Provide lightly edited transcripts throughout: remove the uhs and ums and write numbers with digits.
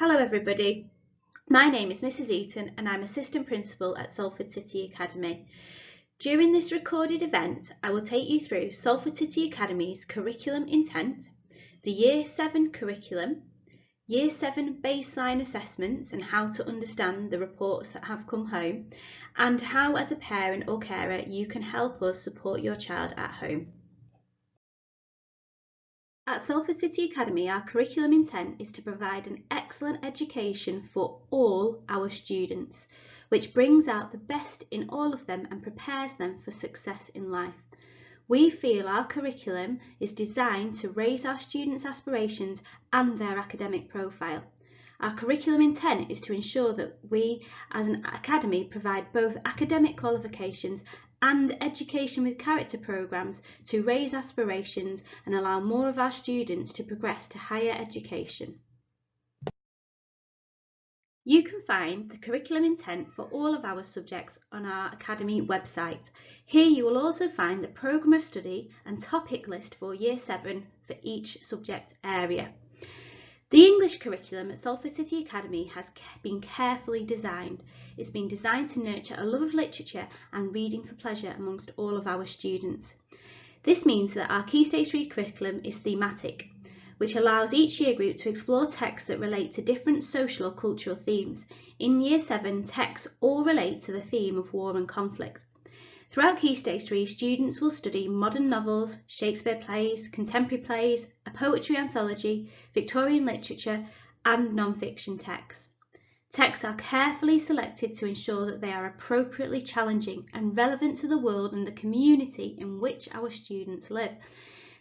Hello everybody, my name is Mrs Eaton and I'm Assistant Principal at Salford City Academy. During this recorded event, I will take you through Salford City Academy's curriculum intent, the Year 7 curriculum, Year 7 baseline assessments and how to understand the reports that have come home, and how as a parent or carer you can help us support your child at home. At Salford City Academy, our curriculum intent is to provide an excellent education for all our students, which brings out the best in all of them and prepares them for success in life. We feel our curriculum is designed to raise our students' aspirations and their academic profile. Our curriculum intent is to ensure that we as an academy provide both academic qualifications and education with character programmes to raise aspirations and allow more of our students to progress to higher education. You can find the curriculum intent for all of our subjects on our Academy website. Here you will also find the programme of study and topic list for Year 7 for each subject area. The English curriculum at Salford City Academy has been carefully designed. It's been designed to nurture a love of literature and reading for pleasure amongst all of our students. This means that our Key Stage 3 curriculum is thematic, which allows each year group to explore texts that relate to different social or cultural themes. In Year 7, texts all relate to the theme of war and conflict. Throughout Key Stage 3, students will study modern novels, Shakespeare plays, contemporary plays, a poetry anthology, Victorian literature and non-fiction texts. Texts are carefully selected to ensure that they are appropriately challenging and relevant to the world and the community in which our students live.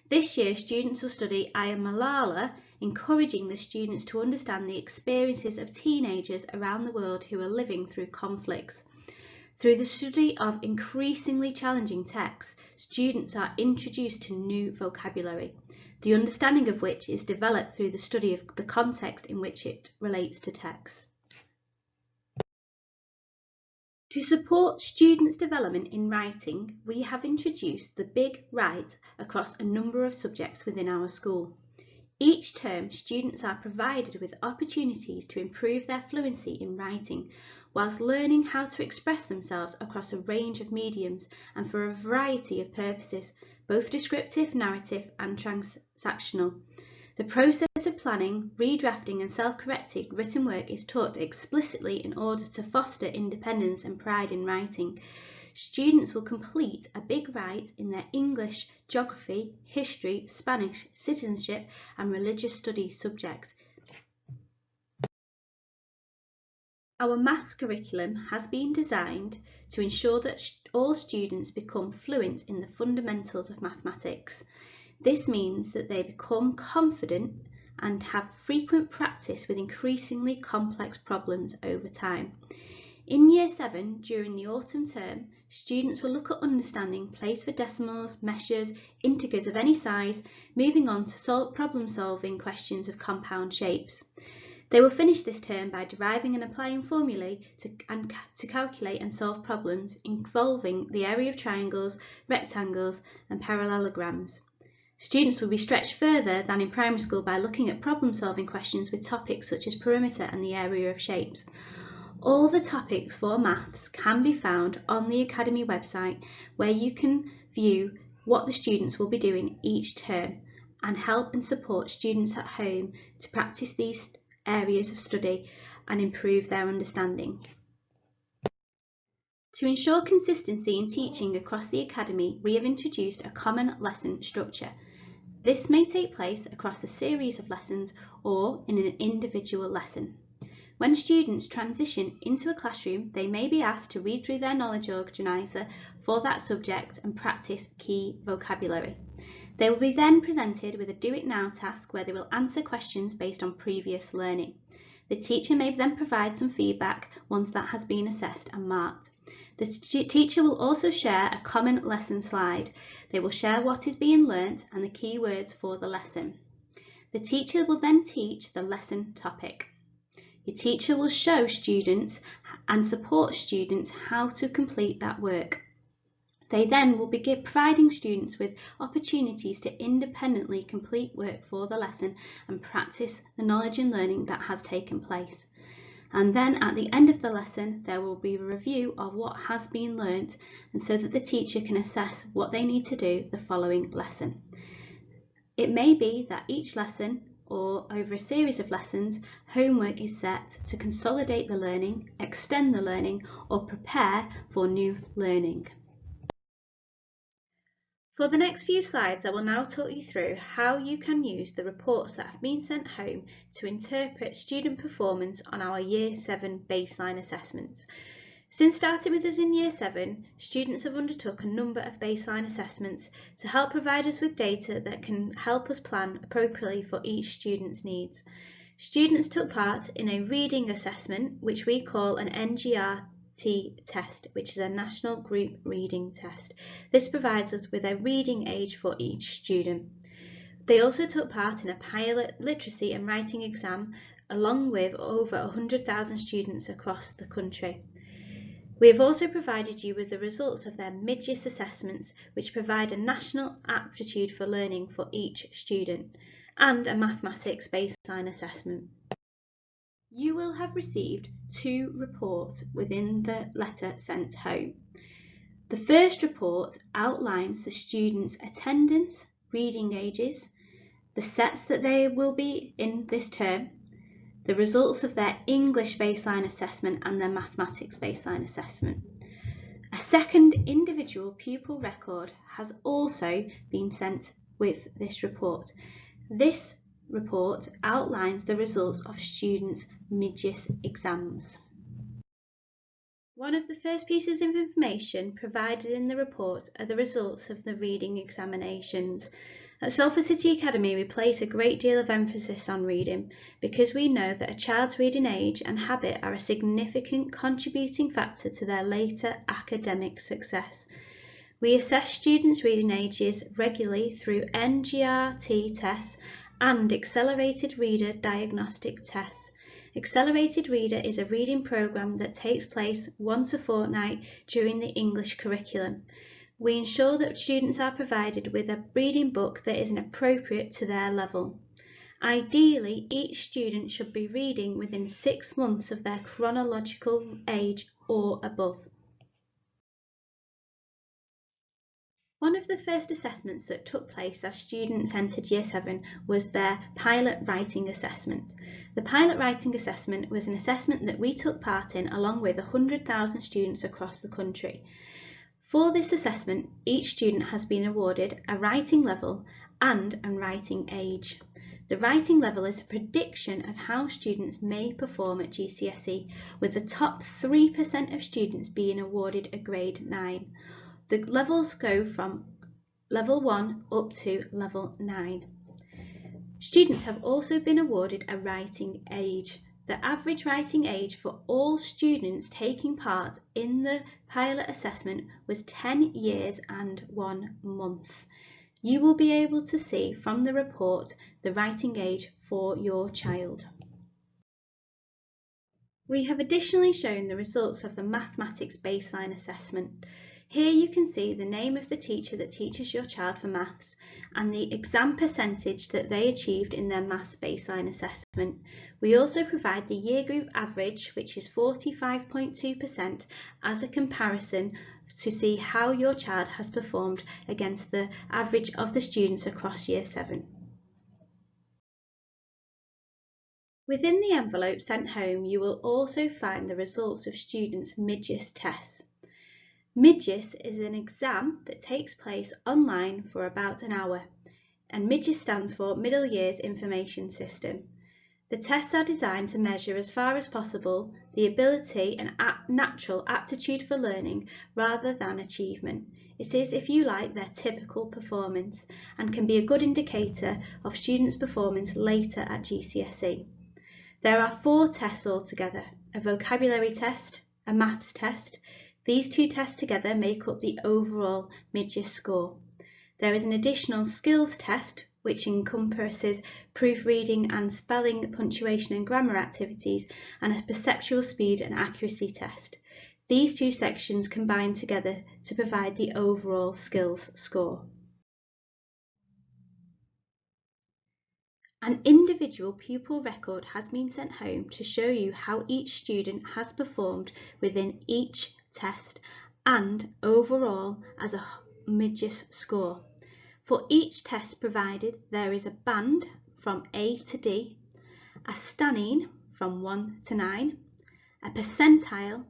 This year, students will study I Am Malala, encouraging the students to understand the experiences of teenagers around the world who are living through conflicts. Through the study of increasingly challenging texts, students are introduced to new vocabulary, the understanding of which is developed through the study of the context in which it relates to texts. To support students' development in writing, we have introduced the Big Write across a number of subjects within our school. Each term, students are provided with opportunities to improve their fluency in writing, whilst learning how to express themselves across a range of mediums and for a variety of purposes, both descriptive, narrative and transactional. The process of planning, redrafting and self-correcting written work is taught explicitly in order to foster independence and pride in writing. Students will complete a Big Write in their English, Geography, History, Spanish, Citizenship and Religious Studies subjects. Our maths curriculum has been designed to ensure that all students become fluent in the fundamentals of mathematics. This means that they become confident and have frequent practice with increasingly complex problems over time. In Year 7, during the autumn term, students will look at understanding place for decimals, measures, integers of any size, moving on to problem-solving questions of compound shapes. They will finish this term by deriving and applying formulae to calculate and solve problems involving the area of triangles, rectangles and parallelograms. Students will be stretched further than in primary school by looking at problem-solving questions with topics such as perimeter and the area of shapes. All the topics for maths can be found on the Academy website, where you can view what the students will be doing each term and help and support students at home to practice these areas of study and improve their understanding. To ensure consistency in teaching across the Academy, we have introduced a common lesson structure. This may take place across a series of lessons or in an individual lesson. When students transition into a classroom, they may be asked to read through their knowledge organiser for that subject and practice key vocabulary. They will be then presented with a Do It Now task where they will answer questions based on previous learning. The teacher may then provide some feedback once that has been assessed and marked. The teacher will also share a common lesson slide. They will share what is being learnt and the key words for the lesson. The teacher will then teach the lesson topic. Your teacher will show students and support students how to complete that work. They then will be providing students with opportunities to independently complete work for the lesson and practice the knowledge and learning that has taken place. And then at the end of the lesson, there will be a review of what has been learnt, and so that the teacher can assess what they need to do the following lesson. It may be that each lesson, or over a series of lessons, homework is set to consolidate the learning, extend the learning, or prepare for new learning. For the next few slides, I will now talk you through how you can use the reports that have been sent home to interpret student performance on our Year 7 baseline assessments. Since starting with us in Year 7, students have undertook a number of baseline assessments to help provide us with data that can help us plan appropriately for each student's needs. Students took part in a reading assessment, which we call an NGRT test, which is a National Group Reading Test. This provides us with a reading age for each student. They also took part in a pilot literacy and writing exam along with over 100,000 students across the country. We have also provided you with the results of their MIDYIS assessments, which provide a national aptitude for learning for each student, and a mathematics baseline assessment. You will have received 2 reports within the letter sent home. The first report outlines the students' attendance, reading ages, the sets that they will be in this term, the results of their English baseline assessment and their mathematics baseline assessment. A second individual pupil record has also been sent with this report. This report outlines the results of students' MIDYIS exams. One of the first pieces of information provided in the report are the results of the reading examinations. At Salford City Academy, we place a great deal of emphasis on reading because we know that a child's reading age and habit are a significant contributing factor to their later academic success. We assess students' reading ages regularly through NGRT tests and Accelerated Reader Diagnostic tests. Accelerated Reader is a reading programme that takes place once a fortnight during the English curriculum. We ensure that students are provided with a reading book that is appropriate to their level. Ideally, each student should be reading within 6 months of their chronological age or above. One of the first assessments that took place as students entered Year 7 was their pilot writing assessment. The pilot writing assessment was an assessment that we took part in along with 100,000 students across the country. For this assessment, each student has been awarded a writing level and a writing age. The writing level is a prediction of how students may perform at GCSE, with the top 3% of students being awarded a grade 9. The levels go from level 1 up to level 9. Students have also been awarded a writing age. The average writing age for all students taking part in the pilot assessment was 10 years and 1 month. You will be able to see from the report the writing age for your child. We have additionally shown the results of the mathematics baseline assessment. Here you can see the name of the teacher that teaches your child for maths and the exam percentage that they achieved in their maths baseline assessment. We also provide the year group average, which is 45.2%, as a comparison to see how your child has performed against the average of the students across Year 7. Within the envelope sent home, you will also find the results of students' MIDYIS tests. MIDYIS is an exam that takes place online for about an hour, and MIDYIS stands for Middle Years Information System. The tests are designed to measure as far as possible the ability and natural aptitude for learning rather than achievement. It is, if you like, their typical performance and can be a good indicator of students' performance later at GCSE. There are 4 tests altogether: a vocabulary test, a maths test. These 2 tests together make up the overall MIDYIS score. There is an additional skills test which encompasses proofreading and spelling, punctuation and grammar activities, and a perceptual speed and accuracy test. These two sections combine together to provide the overall skills score. An individual pupil record has been sent home to show you how each student has performed within each test and overall as a MIDYIS score. For each test provided, there is a band from A to D, a stunning from 1 to 9, a percentile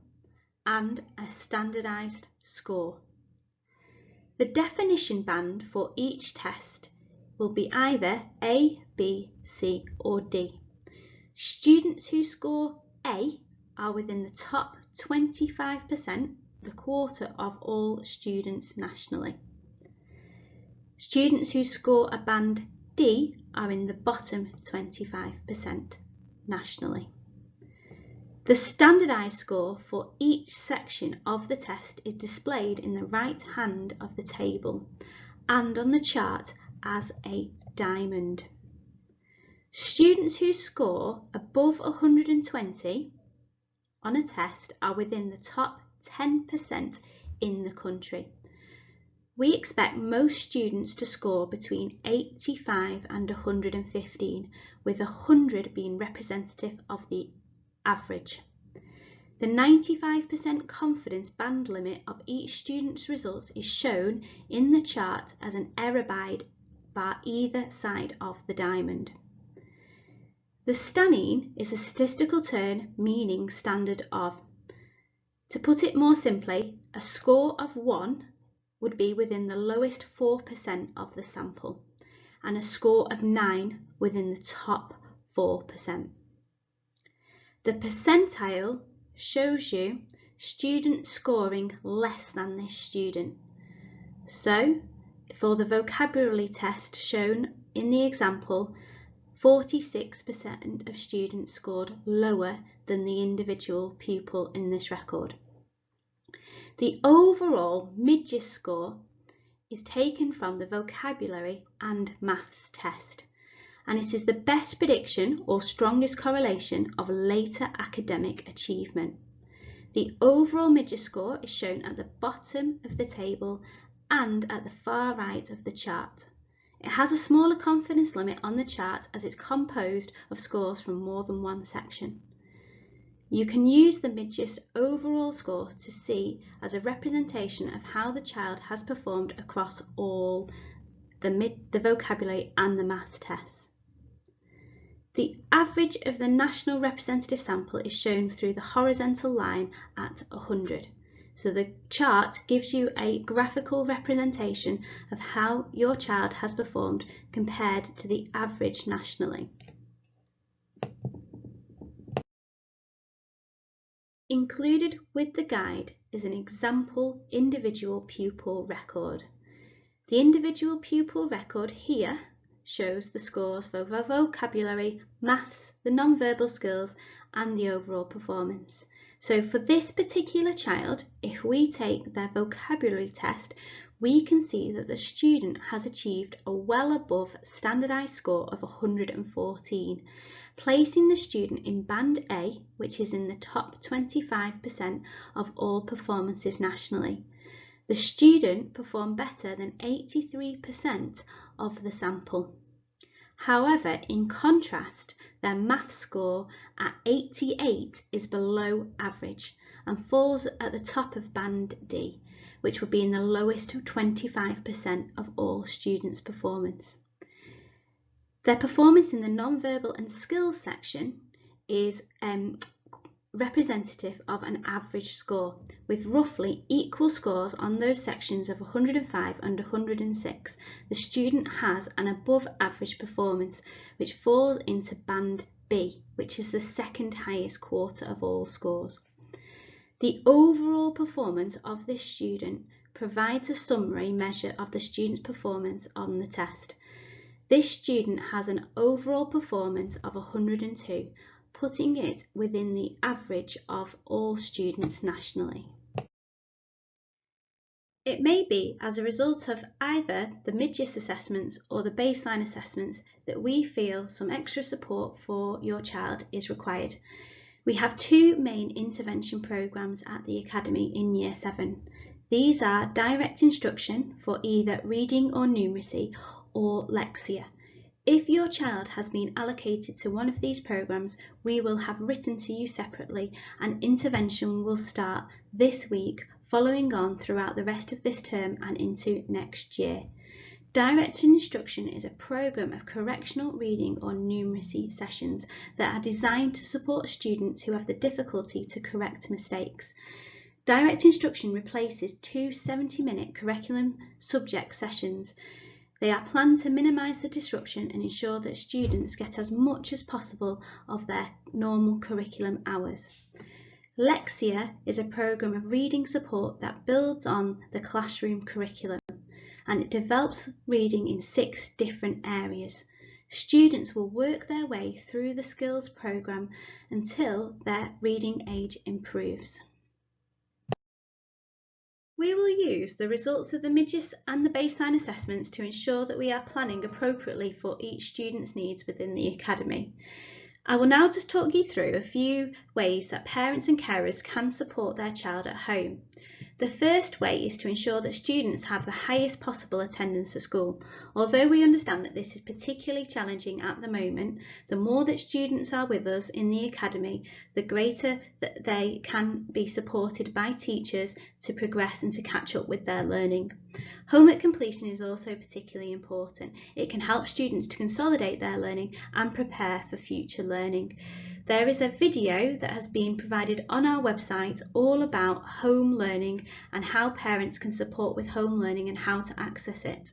and a standardised score. The definition band for each test will be either A, B, C or D. Students who score A are within the top 25%, the quarter of all students nationally. Students who score a band D are in the bottom 25% nationally. The standardised score for each section of the test is displayed in the right hand of the table and on the chart as a diamond. Students who score above 120 on a test are within the top 10% in the country. We expect most students to score between 85 and 115, with 100 being representative of the average. The 95% confidence band limit of each student's results is shown in the chart as an error bar either side of the diamond. The stunning is a statistical term meaning standard of. To put it more simply, a score of 1 would be within the lowest 4% of the sample and a score of 9 within the top 4%. The percentile shows you students scoring less than this student. So, for the vocabulary test shown in the example, 46% of students scored lower than the individual pupil in this record. The overall MIDYIS score is taken from the vocabulary and maths test, and it is the best prediction or strongest correlation of later academic achievement. The overall MIDYIS score is shown at the bottom of the table and at the far right of the chart. It has a smaller confidence limit on the chart as it's composed of scores from more than one section. You can use the MIDYIS overall score to see as a representation of how the child has performed across all the vocabulary and the maths tests. The average of the national representative sample is shown through the horizontal line at 100. So the chart gives you a graphical representation of how your child has performed compared to the average nationally. Included with the guide is an example individual pupil record. The individual pupil record here shows the scores for vocabulary, maths, the non-verbal skills and the overall performance. So for this particular child, if we take their vocabulary test, we can see that the student has achieved a well above standardised score of 114, placing the student in band A, which is in the top 25% of all performances nationally. The student performed better than 83% of the sample. However, in contrast, their maths score at 88 is below average and falls at the top of band D, which would be in the lowest 25% of all students' performance. Their performance in the non-verbal and skills section is representative of an average score, with roughly equal scores on those sections of 105 and 106. The student has an above average performance, which falls into band B, which is the second highest quarter of all scores. The overall performance of this student provides a summary measure of the student's performance on the test. This student has an overall performance of 102, putting it within the average of all students nationally. It may be as a result of either the MIDYIS assessments or the baseline assessments that we feel some extra support for your child is required. We have two main intervention programmes at the Academy in Year 7. These are direct instruction for either reading or numeracy or Lexia. If your child has been allocated to one of these programmes, we will have written to you separately, and intervention will start this week, following on throughout the rest of this term and into next year. Direct instruction is a programme of correctional reading or numeracy sessions that are designed to support students who have the difficulty to correct mistakes. Direct instruction replaces two 70-minute curriculum subject sessions. They are planned to minimise the disruption and ensure that students get as much as possible of their normal curriculum hours. Lexia is a programme of reading support that builds on the classroom curriculum, and it develops reading in 6 different areas. Students will work their way through the skills programme until their reading age improves. We will use the results of the MIDYIS and the baseline assessments to ensure that we are planning appropriately for each student's needs within the Academy. I will now just talk you through a few ways that parents and carers can support their child at home. The first way is to ensure that students have the highest possible attendance at school. Although we understand that this is particularly challenging at the moment, the more that students are with us in the Academy, the greater that they can be supported by teachers to progress and to catch up with their learning. Homework completion is also particularly important. It can help students to consolidate their learning and prepare for future learning. There is a video that has been provided on our website all about home learning and how parents can support with home learning and how to access it.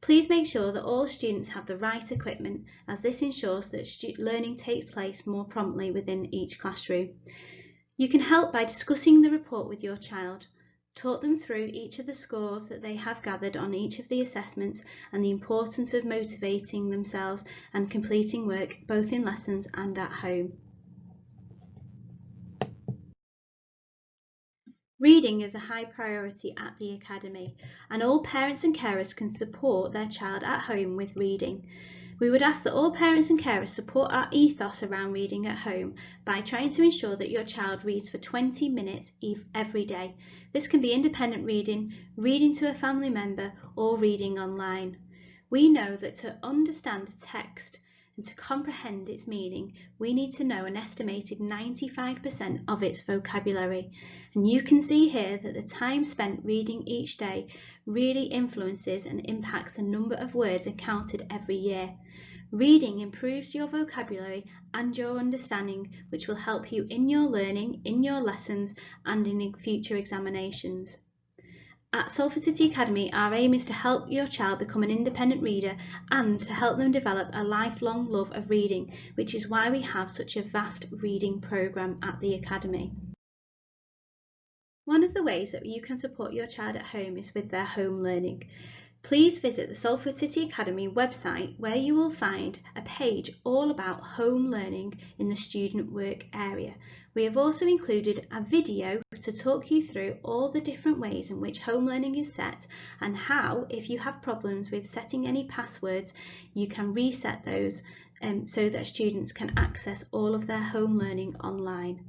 Please make sure that all students have the right equipment, as this ensures that learning takes place more promptly within each classroom. You can help by discussing the report with your child. Talk them through each of the scores that they have gathered on each of the assessments and the importance of motivating themselves and completing work both in lessons and at home. Reading is a high priority at the Academy, and all parents and carers can support their child at home with reading. We would ask that all parents and carers support our ethos around reading at home by trying to ensure that your child reads for 20 minutes every day. This can be independent reading, reading to a family member, or reading online. We know that to understand the text and to comprehend its meaning, we need to know an estimated 95% of its vocabulary. And you can see here that the time spent reading each day really influences and impacts the number of words encountered every year. Reading improves your vocabulary and your understanding, which will help you in your learning, in your lessons, and in future examinations. At Salford City Academy, our aim is to help your child become an independent reader and to help them develop a lifelong love of reading, which is why we have such a vast reading programme at the Academy. One of the ways that you can support your child at home is with their home learning. Please visit the Salford City Academy website, where you will find a page all about home learning in the student work area. We have also included a video to talk you through all the different ways in which home learning is set and how, if you have problems with setting any passwords, you can reset those so that students can access all of their home learning online.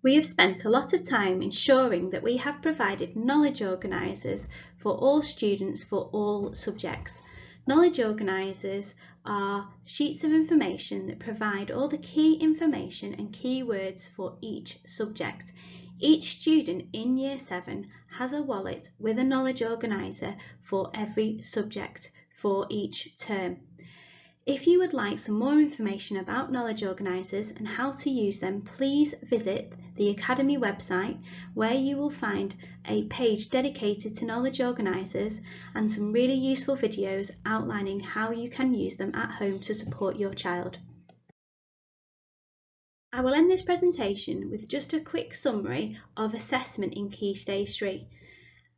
We have spent a lot of time ensuring that we have provided knowledge organisers for all students for all subjects. Knowledge organisers are sheets of information that provide all the key information and keywords for each subject. Each student in Year 7 has a wallet with a knowledge organiser for every subject for each term. If you would like some more information about knowledge organisers and how to use them, please visit the Academy website, where you will find a page dedicated to knowledge organisers and some really useful videos outlining how you can use them at home to support your child. I will end this presentation with just a quick summary of assessment in Key Stage 3.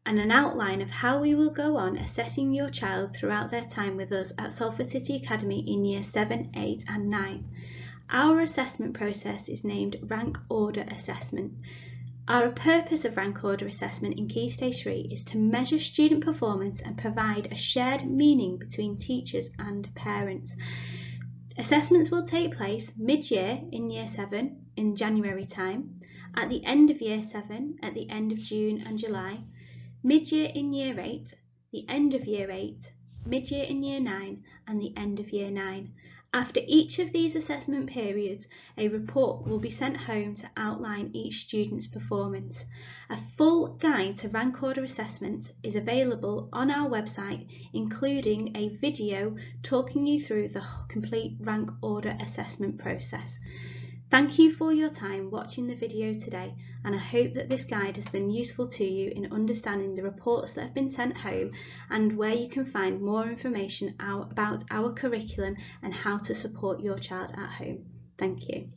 And an outline of how we will go on assessing your child throughout their time with us at Salford City Academy in Year 7, 8 and 9. Our assessment process is named Rank Order Assessment. Our purpose of Rank Order Assessment in Key Stage 3 is to measure student performance and provide a shared meaning between teachers and parents. Assessments will take place mid-year in Year 7 in January time, at the end of Year 7 at the end of June and July, mid-year in Year 8, the end of Year 8, mid-year in Year 9 and the end of Year 9. After each of these assessment periods, a report will be sent home to outline each student's performance. A full guide to rank order assessments is available on our website, including a video talking you through the complete rank order assessment process. Thank you for your time watching the video today, and I hope that this guide has been useful to you in understanding the reports that have been sent home and where you can find more information about our curriculum and how to support your child at home. Thank you.